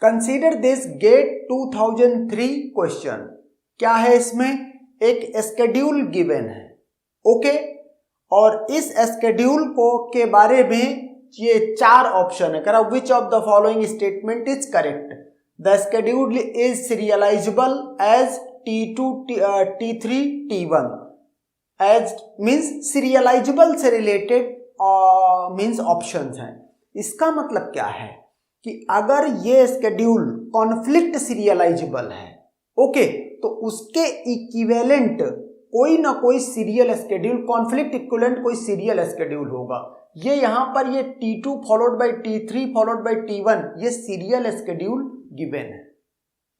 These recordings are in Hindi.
Consider this gate 2003 question. क्या है इसमें? एक स्केड्यूल गिवन है, ओके, और इस स्केड्यूल को के बारे में ये 4 ऑप्शन है। कह रहा which of the following statement is correct? The schedule is serializable as T2, T3, T1 as means serializable से रिलेटेड मीन्स ऑप्शंस हैं। इसका मतलब क्या है कि अगर ये स्केड्यूल कॉन्फ्लिक्ट सीरियलाइजेबल है, ओके, तो उसके इक्विवेलेंट कोई ना कोई सीरियल स्केड्यूल, कॉन्फ्लिक्ट इक्विवेलेंट कोई सीरियल स्केड्यूल होगा। ये यहां पर ये T2 followed by T3 followed by T1 ये सीरियल स्केड्यूल गिवन है,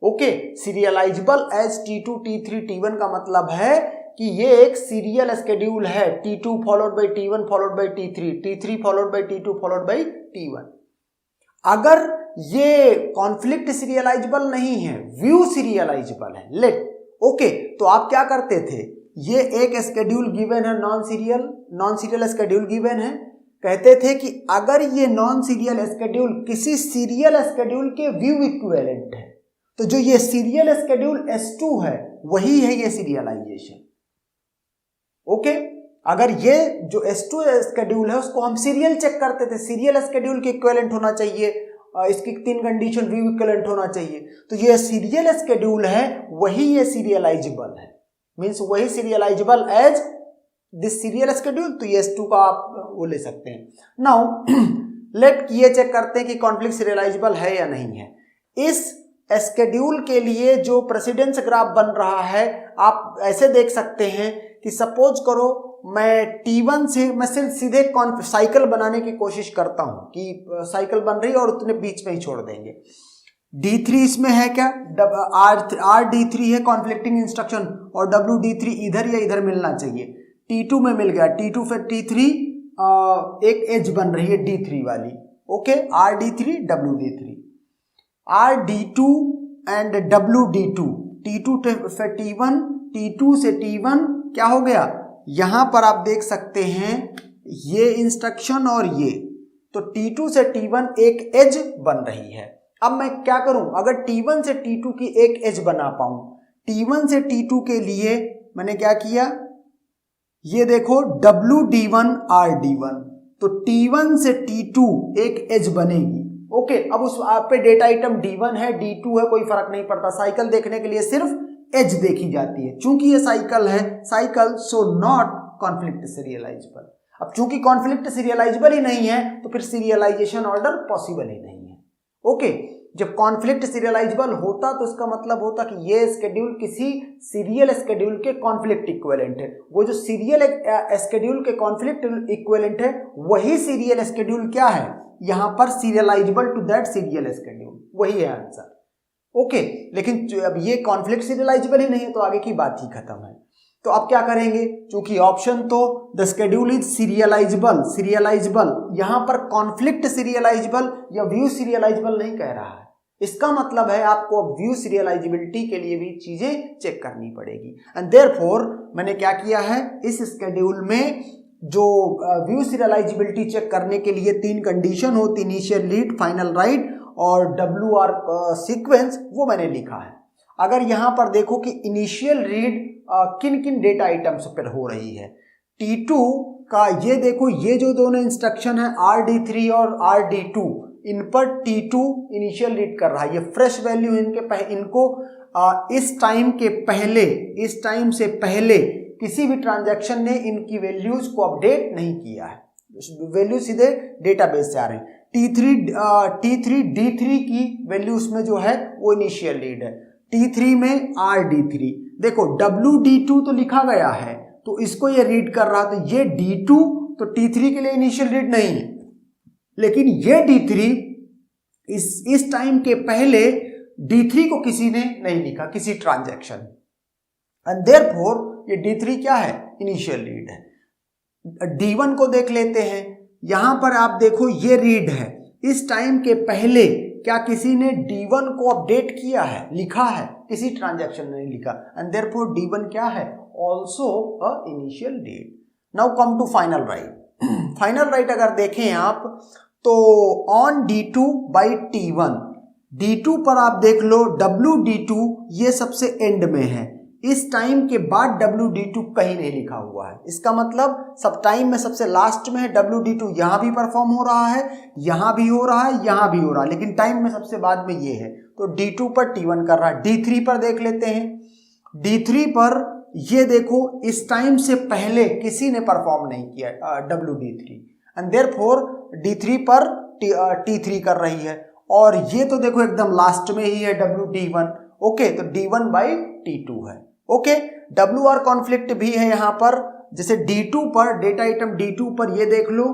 okay. Serializable as T2, T3, T1 का मतलब है कि ये एक सीरियल स्केड्यूल है। T2 followed by T1 followed by T3, T3 followed by T2 followed by T1। अगर ये कॉन्फ्लिक्ट सीरियलाइजेबल नहीं है, व्यू सीरियलाइजेबल है, लेट, ओके, तो आप क्या करते थे? ये एक स्केड्यूल गिवन है, नॉन सीरियल स्केड्यूल गिवन है। कहते थे कि अगर ये नॉन सीरियल स्केड्यूल किसी सीरियल स्केड्यूल के व्यू इक्विवेलेंट है, तो जो ये सीरियल स्केड्यूल S2 है वही है ये सीरियलाइजेशन, ओके। अगर ये जो S2 स्केड्यूल है उसको हम सीरियल चेक करते थे, सीरियल स्केड्यूल के इक्विवेलेंट होना चाहिए, इसकी 3 कंडीशन व्यू इक्विवेलेंट होना चाहिए। तो ये सीरियल स्केड्यूल है वही ये सीरियलाइजेबल है, मींस वही serializable as this serial schedule. तो ये S2 का आप वो ले सकते हैं। नाउ लेट ये चेक करते हैं कि कॉन्फ्लिक्ट सीरियलाइजेबल है या नहीं है। इस स्केड्यूल के लिए जो प्रेसिडेंस ग्राफ बन रहा है आप ऐसे देख सकते हैं कि सपोज करो मैं T1 से मैं सिर्फ सीधे साइकिल बनाने की कोशिश करता हूं कि साइकिल बन रही है और उतने बीच में ही छोड़ देंगे। D3 इसमें है क्या? RD3 है कॉन्फ्लिक्टिंग इंस्ट्रक्शन, और WD3 इधर या इधर मिलना चाहिए। T2 में मिल गया, T2 फिर T3 एक एज बन रही है D3 वाली, okay, RD3 WD3, RD2 and WD2, T2 से T1, T2 से T1 क्या हो गया? यहां पर आप देख सकते हैं ये इंस्ट्रक्शन और ये, तो T2 से T1 एक एज बन रही है। अब मैं क्या करूं? अगर T1 से T2 की एक एज बना पाऊं, T1 से T2 के लिए मैंने क्या किया, ये देखो WD1 RD1, तो T1 से T2 एक एज बनेगी, ओके। अब उस आप पे डेटा आइटम D1 है, D2 है, कोई फर्क नहीं पड़ता। साइकिल देखने के लिए सिर्फ एज देखी जाती है। चूंकि ये साइकिल है, cycle so not conflict serialisable. अब चूंकि कॉन्फ्लिक्ट सीरियलाइजेबल ही नहीं है तो फिर सीरियलाइजेशन ऑर्डर पॉसिबल ही नहीं है, ओके। जब कॉन्फ्लिक्ट सीरियलाइजेबल होता तो इसका मतलब होता कि ये स्केड्यूल किसी सीरियल स्केड्यूल के कॉन्फ्लिक्ट इक्विवेलेंट है। वो जो सीरियल स्केड्यूल के कॉन्फ्लिक्ट इक्विवेलेंट है वही सीरियल स्केड्यूल क्या है यहां पर? Serializable to that serial schedule, वही है आंसर, ओके। लेकिन अब ये कॉन्फ्लिक्ट सीरियलाइजेबल ही नहीं है तो आगे की बात ही खत्म है। तो अब क्या करेंगे? चूंकि ऑप्शन तो द स्केड्यूल इज सीरियलाइजेबल, यहां पर कॉन्फ्लिक्ट सीरियलाइजेबल या व्यू सीरियलाइजेबल नहीं कह रहा है। इसका मतलब है आपको अब व्यू सीरियलाइजेबिलिटी के लिए भी चीजें चेक करनी पड़ेगी। एंड देयरफॉर मैंने क्या किया है, इस स्केड्यूल में जो व्यू सीरियलाइजेबिलिटी चेक करने के लिए 3 कंडीशन होती, इनिशियल रीड, फाइनल राइट और WR सीक्वेंस, वो मैंने लिखा है। अगर यहां पर देखो कि इनिशियल रीड किन किन डेटा आइटम्स पर हो रही है, T2 का ये देखो, ये जो दोनों इंस्ट्रक्शन है RD3 और RD2, इन पर T2 इनिशियल रीड कर रहा है। ये फ्रेश वैल्यू इनको इस टाइम के पहले, इस टाइम से पहले किसी भी ट्रांजैक्शन ने इनकी वैल्यूज को अपडेट नहीं किया है, वैल्यू सीधे डेटाबेस से आ रहे हैं। T3 D3 की वैल्यू उसमें जो है वो इनिशियल रीड है, T3 में RD3, देखो WD2 तो लिखा गया है तो इसको ये रीड कर रहा, तो ये D2 तो T3 के लिए इनिशियल रीड नहीं है, लेकिन ये D3 इस टाइम के पहले D3 को किसी ने नहीं लिखा, किसी ट्रांजैक्शन, एंड देयरफॉर ये D3 क्या है? इनिशियल रीड है। D1 को देख लेते हैं, यहां पर आप देखो ये रीड है, इस टाइम के पहले क्या किसी ने D1 को अपडेट किया है, लिखा है? किसी ट्रांजैक्शन ने नहीं लिखा, एंड देयरफॉर D1 क्या है? Also a initial read. Now come to final write. Final write अगर देखें आप तो on D2 by T1, D2 पर आप देख लो WD2 ये सबसे एंड में है, इस टाइम के बाद WD2 कहीं नहीं लिखा हुआ है। इसका मतलब सब टाइम में सबसे लास्ट में है, WD2 यहां भी परफॉर्म हो रहा है, यहां भी हो रहा है, यहां भी हो रहा है, लेकिन टाइम में सबसे बाद में ये है। तो D2 पर T1 कर रहा है। D3 पर देख लेते हैं। D3 पर ये देखो इस टाइम से पहले किसी ने परफॉर्म नहीं किया WD3 एंड देयरफॉर D3 पर T3 कर रही है, और ये तो देखो एकदम लास्ट में ही है WD1। ओके, तो D1 बाई T2 है। ओके, WR कॉन्फ्लिक्ट भी है यहां पर, जैसे D2 पर डेटा आइटम D2 पर ये देख लो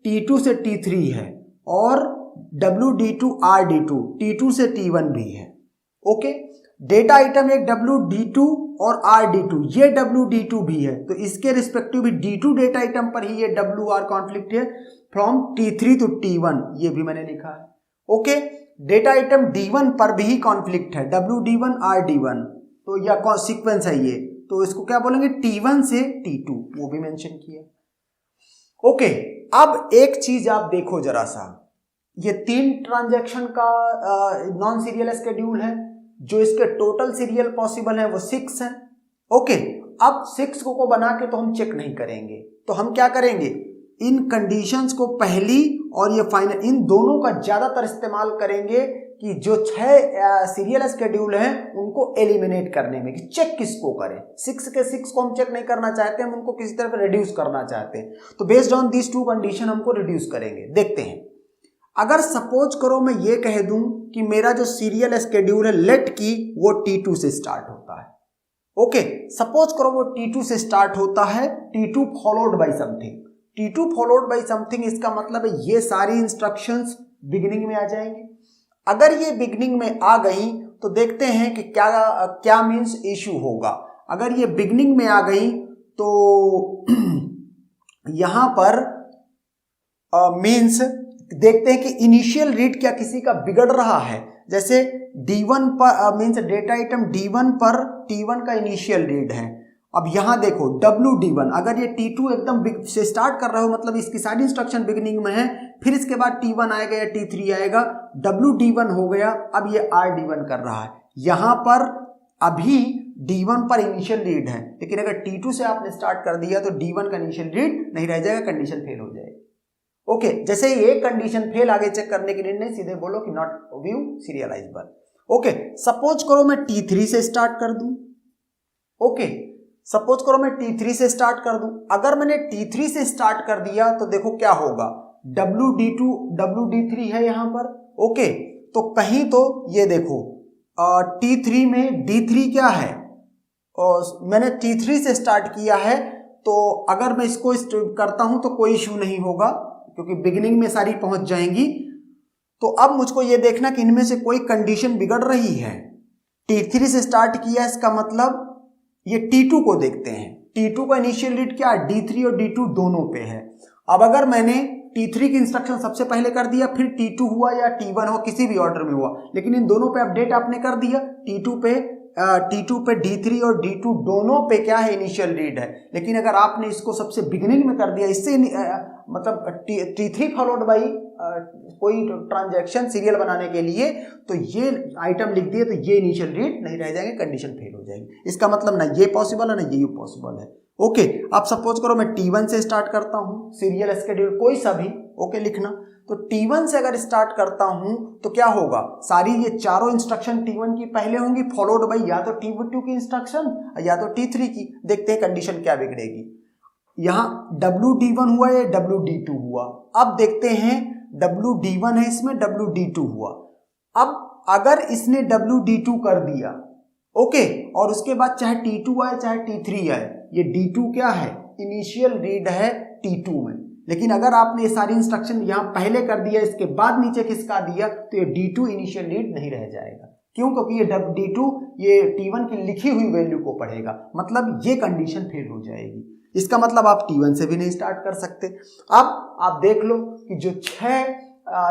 T2 से T3 है, और WD2 RD2 T2 से T1 भी है। ओके, डेटा आइटम एक WD2 और RD2, ये WD2 भी है, तो इसके रिस्पेक्टिव भी D2 डेटा आइटम पर ही ये WR कॉन्फ्लिक्ट है फ्रॉम T3 टू T1, ये भी मैंने लिखा है। ओके, डेटा आइटम D1 पर भी कॉन्फ्लिक्ट है WD1 RD1, तो यह सीक्वेंस है ये, तो इसको क्या बोलेंगे T1 से T2, वो भी मेंशन किया। ओके, अब एक चीज आप देखो जरा सा, ये 3 ट्रांजैक्शन का नॉन सीरियल स्केड्यूल है, जो इसके टोटल सीरियल पॉसिबल है वो 6 है। ओके, अब 6 को बना के तो हम चेक नहीं करेंगे, तो हम क्या करेंगे, इन कंडीशंस को पहली और ये फाइनल, इन दोनों का ज्यादातर इस्तेमाल करेंगे कि जो 6 सीरियल स्केड्यूल हैं उनको एलिमिनेट करने में, कि चेक किसको करें। 6 के 6 को हम चेक नहीं करना चाहते, हम उनको किसी तरह रिड्यूस करना चाहते हैं, तो बेस्ड ऑन दीज 2 कंडीशन हमको रिड्यूस करेंगे। देखते हैं, अगर सपोज करो मैं ये कह दूं कि मेरा जो सीरियल स्केड्यूल है लेट की वो T2 से स्टार्ट होता है। ओके, सपोज करो वो T2 से स्टार्ट होता है, T2 followed by something, T2 followed by something, इसका मतलब है ये सारी इंस्ट्रक्शंस बिगिनिंग में आ जाएंगी। अगर ये बिगिनिंग में आ गई तो देखते हैं कि क्या मीन्स इशू होगा। अगर ये बिगिनिंग में आ गई तो यहां पर मीन्स देखते हैं कि इनिशियल रीड क्या किसी का बिगड़ रहा है, जैसे D1 पर मीन्स डेटा आइटम D1 पर T1 का इनिशियल रीड है। अब यहां देखो WD1, अगर ये T2 एकदम से स्टार्ट कर रहे हो मतलब इसकी सारी इंस्ट्रक्शन बिगिनिंग में है, फिर इसके बाद T1 आएगा या T3 आएगा, WD1 हो गया, अब ये RD1 कर रहा है। यहां पर अभी D1 पर इनिशियल रीड है, लेकिन अगर T2 से आपने स्टार्ट कर दिया तो D1 का इनिशियल रीड नहीं रह जाएगा, कंडीशन फेल हो जाएगी। ओके, जैसे ही एक कंडीशन फेल, आगे चेक करने के लिए नहीं, सीधे बोलो कि not view serialisable. Okay, suppose करो मैं T3 से स्टार्ट कर दूं। ओके, सपोज करो मैं T3 से स्टार्ट कर दूं। अगर मैंने T3 से स्टार्ट कर दिया तो देखो क्या होगा, WD2 WD3 है यहां पर। ओके, तो कहीं तो ये देखो T3 में D3 क्या है, और मैंने T3 से स्टार्ट किया है, तो अगर मैं इसको करता हूं तो कोई इश्यू नहीं होगा क्योंकि बिगिनिंग में सारी पहुंच जाएंगी। तो अब मुझको ये देखना कि इनमें से कोई कंडीशन बिगड़ रही है। T3 से स्टार्ट किया, इसका मतलब ये T2 को देखते हैं। T2 का इनिशियल रीड क्या है, D3 और D2 दोनों पे है। अब अगर मैंने T3 की इंस्ट्रक्शन सबसे पहले कर दिया, फिर T2 हुआ या T1 हो, किसी भी ऑर्डर में हुआ, लेकिन इन दोनों पे अपडेट आपने कर दिया, T2 पे D3 और D2 दोनों पे क्या है, इनिशियल रीड है। लेकिन अगर आपने इसको सबसे बिगिनिंग में कर दिया, इससे मतलब T3 फॉलोड बाई कोई ट्रांजैक्शन सीरियल बनाने के लिए, तो ये आइटम लिख दिए तो ये इनिशियल रीड नहीं रह जाएंगे, कंडीशन फेल हो जाएगी। इसका मतलब ना ये पॉसिबल है ना ये पॉसिबल है। ओके, आप सपोज करो मैं T1 से स्टार्ट करता हूं सीरियल स्केड्यूल, कोई सा भी, ओके लिखना। तो T1 से अगर स्टार्ट करता हूं तो क्या होगा, सारी ये चारों इंस्ट्रक्शन T1 की पहले होंगी, फॉलोड बाई या तो T2 की इंस्ट्रक्शन या तो T3 की। देखते हैं कंडीशन क्या बिगड़ेगी। यहां WD1 हुआ या WD2 हुआ। अब देखते हैं WD1 है इसमें, WD2 हुआ। अब अगर इसने WD2 कर दिया, ओके, और उसके बाद चाहे T2 आए चाहे T3 आए, ये D2 क्या है, इनिशियल रीड है T2 में। लेकिन अगर आपने ये सारी इंस्ट्रक्शन यहां पहले कर दिया, इसके बाद नीचे खिसका दिया, तो ये D2 इनिशियल रीड नहीं रह जाएगा। क्यों, क्योंकि ये D2 ये T1 की लिखी हुई वैल्यू को पढ़ेगा, मतलब ये कंडीशन फेल हो जाएगी। इसका मतलब आप T1 से भी नहीं स्टार्ट कर सकते। अब आप देख लो कि जो 6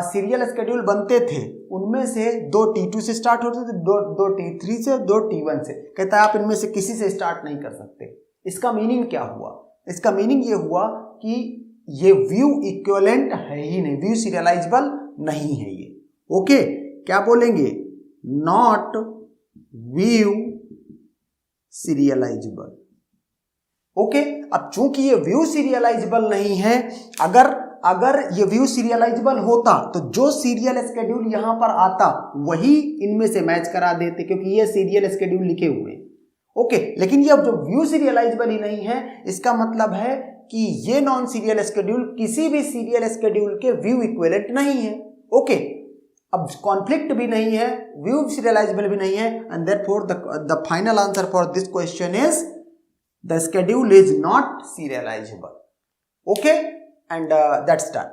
सीरियल स्केड्यूल बनते थे उनमें से 2 T2 से स्टार्ट होते थे, 2 T3 से, 2 T1 से। कहता है आप इनमें से किसी से स्टार्ट नहीं कर सकते। इसका मीनिंग क्या हुआ, इसका मीनिंग ये हुआ कि ये व्यू इक्विवेलेंट है ही नहीं, व्यू सीरियलाइजेबल नहीं है ये। ओके, क्या बोलेंगे, नॉट व्यू सीरियलाइजेबल। ओके, अब चूंकि ये व्यू सीरियलाइजेबल नहीं है, अगर ये व्यू सीरियलाइजेबल होता तो जो सीरियल स्केड्यूल यहां पर आता वही इनमें से मैच करा देते, क्योंकि ये सीरियल स्केड्यूल लिखे हुए हैं। ओके, लेकिन ये अब जो व्यू सीरियलाइजेबल ही नहीं है, इसका मतलब है कि ये नॉन सीरियल स्केड्यूल किसी भी सीरियल स्केड्यूल के व्यू इक्विवेलेंट नहीं है। ओके, अब कॉन्फ्लिक्ट भी नहीं है, व्यू सीरियलाइजेबल भी नहीं है, and therefore the final answer for this question is the schedule is not serializable. Okay, and that's done.